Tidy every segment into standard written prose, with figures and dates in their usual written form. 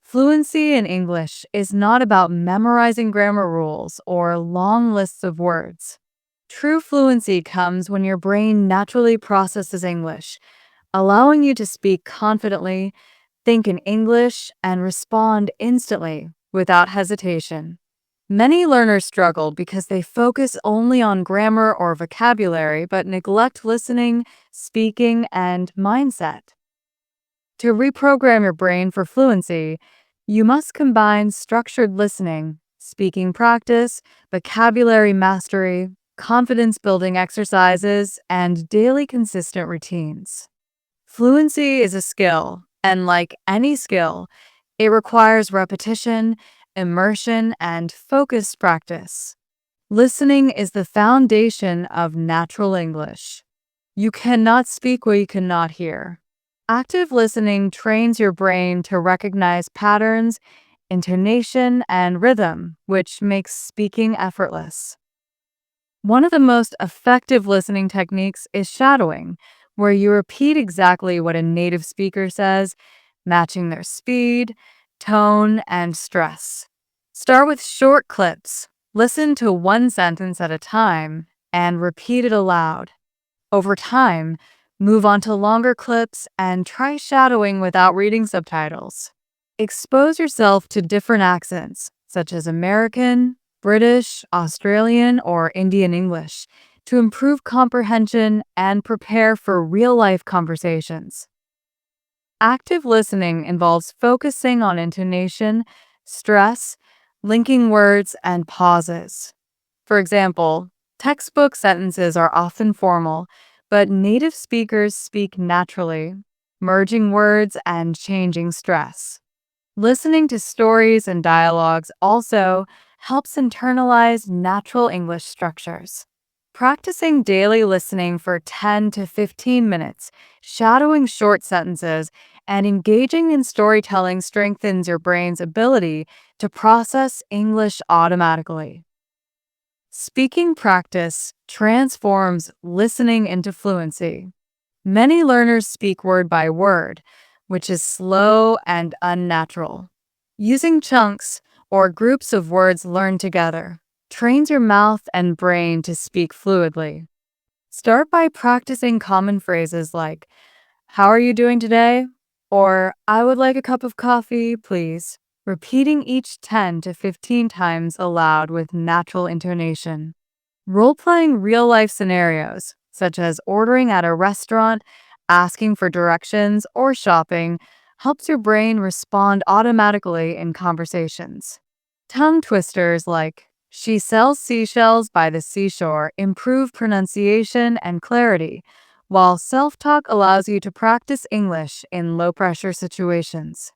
Fluency in English is not about memorizing grammar rules or long lists of words. True fluency comes when your brain naturally processes English, allowing you to speak confidently, think in English, and respond instantly without hesitation. Many learners struggle because they focus only on grammar or vocabulary but neglect listening, speaking, and mindset. To reprogram your brain for fluency, you must combine structured listening, speaking practice, vocabulary mastery, confidence building exercises, and daily consistent routines. Fluency is a skill, and like any skill, it requires repetition, immersion, and focused practice. Listening is the foundation of natural English. You cannot speak what you cannot hear. Active listening trains your brain to recognize patterns, intonation, and rhythm, which makes speaking effortless. One of the most effective listening techniques is shadowing, where you repeat exactly what a native speaker says, matching their speed, tone, and stress. Start with short clips. Listen to one sentence at a time and repeat it aloud. Over time, move on to longer clips and try shadowing without reading subtitles. Expose yourself to different accents, such as American, British, Australian, or Indian English, to improve comprehension and prepare for real-life conversations. Active listening involves focusing on intonation, stress, linking words, and pauses. For example, textbook sentences are often formal, but native speakers speak naturally, merging words and changing stress. Listening to stories and dialogues also helps internalize natural English structures. Practicing daily listening for 10 to 15 minutes, shadowing short sentences, and engaging in storytelling strengthens your brain's ability to process English automatically. Speaking practice transforms listening into fluency. Many learners speak word by word, which is slow and unnatural. Using chunks or groups of words learned together trains your mouth and brain to speak fluidly. Start by practicing common phrases like, "How are you doing today?" or "I would like a cup of coffee, please." Repeating each 10 to 15 times aloud with natural intonation. Role-playing real-life scenarios, such as ordering at a restaurant, asking for directions, or shopping, helps your brain respond automatically in conversations. Tongue twisters like, "She sells seashells by the seashore" improve pronunciation and clarity, while self-talk allows you to practice English in low-pressure situations.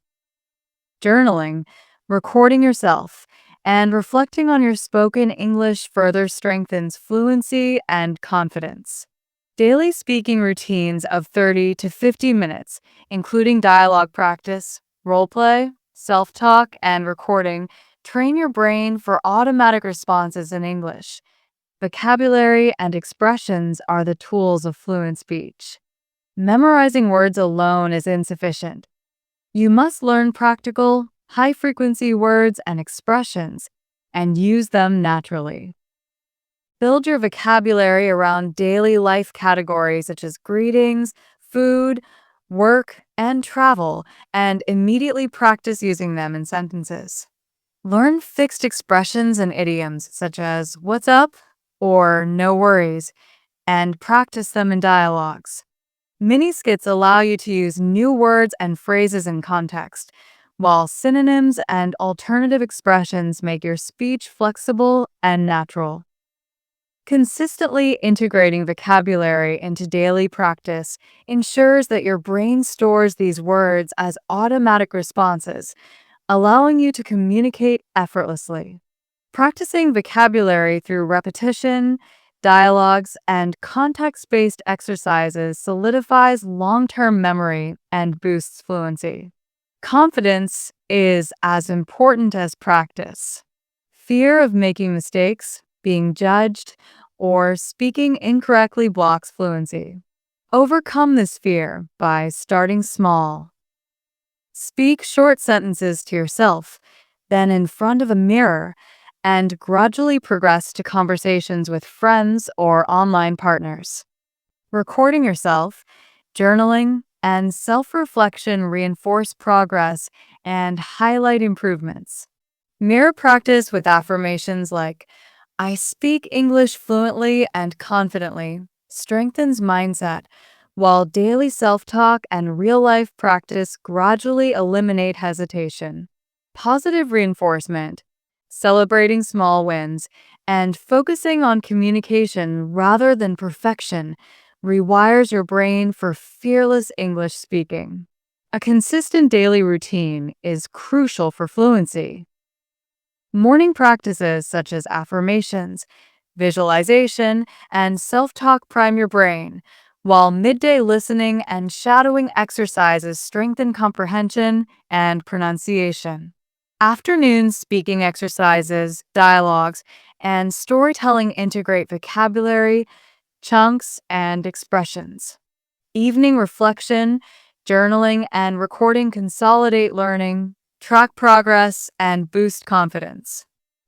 Journaling, recording yourself, and reflecting on your spoken English further strengthens fluency and confidence. Daily speaking routines of 30 to 50 minutes, including dialogue practice, role play, self-talk, and recording, train your brain for automatic responses in English. Vocabulary and expressions are the tools of fluent speech. Memorizing words alone is insufficient. You must learn practical, high-frequency words and expressions and use them naturally. Build your vocabulary around daily life categories such as greetings, food, work, and travel, and immediately practice using them in sentences. Learn fixed expressions and idioms such as "what's up" or "no worries," and practice them in dialogues. Mini skits allow you to use new words and phrases in context, while synonyms and alternative expressions make your speech flexible and natural. Consistently integrating vocabulary into daily practice ensures that your brain stores these words as automatic responses, allowing you to communicate effortlessly. Practicing vocabulary through repetition, dialogues, and context-based exercises solidifies long-term memory and boosts fluency. Confidence is as important as practice. Fear of making mistakes, being judged, or speaking incorrectly blocks fluency. Overcome this fear by starting small. Speak short sentences to yourself, then in front of a mirror, and gradually progress to conversations with friends or online partners. Recording yourself, journaling, and self reflection reinforce progress and highlight improvements. Mirror practice with affirmations like, I speak English fluently and confidently, strengthens mindset, while daily self talk and real life practice gradually eliminate hesitation. Positive reinforcement, celebrating small wins, and focusing on communication rather than perfection rewires your brain for fearless English speaking. A consistent daily routine is crucial for fluency. Morning practices such as affirmations, visualization, and self talk prime your brain, while midday listening and shadowing exercises strengthen comprehension and pronunciation. Afternoon speaking exercises, dialogues, and storytelling integrate vocabulary, chunks, and expressions. Evening reflection, journaling, and recording consolidate learning, track progress, and boost confidence.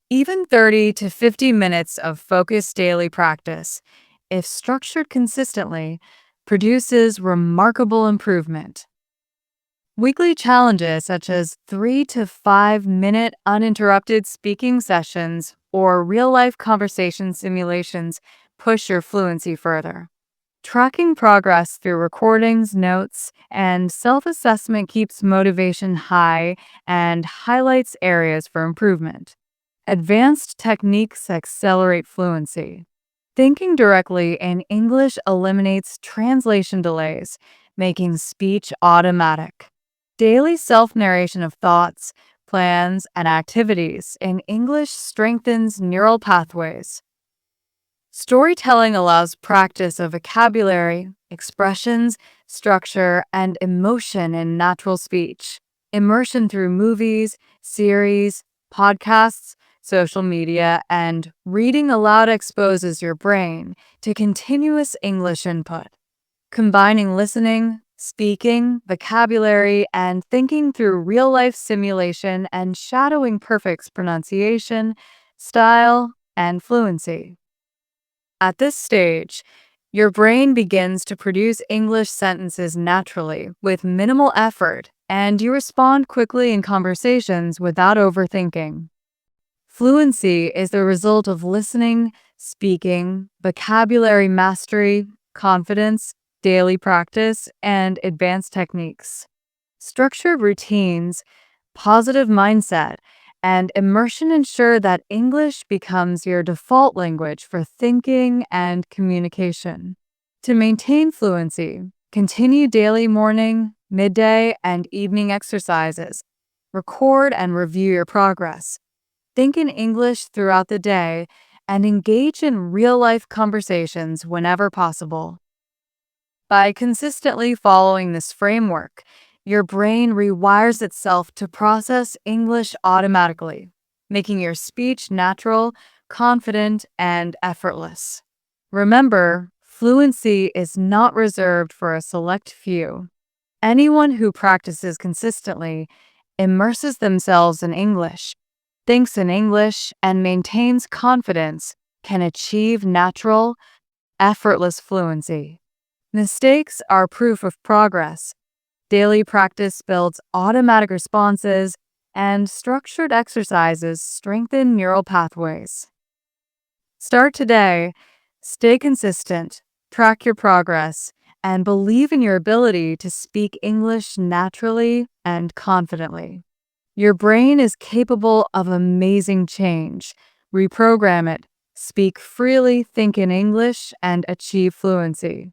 Even 30 to 50 minutes of focused daily practice, if structured consistently, produces remarkable improvement. Weekly challenges such as 3 to 5 minute uninterrupted speaking sessions or real life conversation simulations push your fluency further. Tracking progress through recordings, notes, and self assessment keeps motivation high and highlights areas for improvement. Advanced techniques accelerate fluency. Thinking directly in English eliminates translation delays, making speech automatic. Daily self narration of thoughts, plans, and activities in English strengthens neural pathways. Storytelling allows practice of vocabulary, expressions, structure, and emotion in natural speech. Immersion through movies, series, podcasts, social media, and reading aloud exposes your brain to continuous English input. Combining listening, speaking, vocabulary, and thinking through real life simulation and shadowing perfects pronunciation, style, and fluency. At this stage, your brain begins to produce English sentences naturally with minimal effort, and you respond quickly in conversations without overthinking. Fluency is the result of listening, speaking, vocabulary mastery, confidence, daily practice, and advanced techniques. Structured routines, positive mindset, and immersion ensure that English becomes your default language for thinking and communication. To maintain fluency, continue daily morning, midday, and evening exercises. Record and review your progress. Think in English throughout the day and engage in real life conversations whenever possible. By consistently following this framework, your brain rewires itself to process English automatically, making your speech natural, confident, and effortless. Remember, fluency is not reserved for a select few. Anyone who practices consistently, immerses themselves in English, thinks in English, and maintains confidence can achieve natural, effortless fluency. Mistakes are proof of progress. Daily practice builds automatic responses, and structured exercises strengthen neural pathways. Start today, stay consistent, track your progress, and believe in your ability to speak English naturally and confidently. Your brain is capable of amazing change. Reprogram it, speak freely, think in English, and achieve fluency.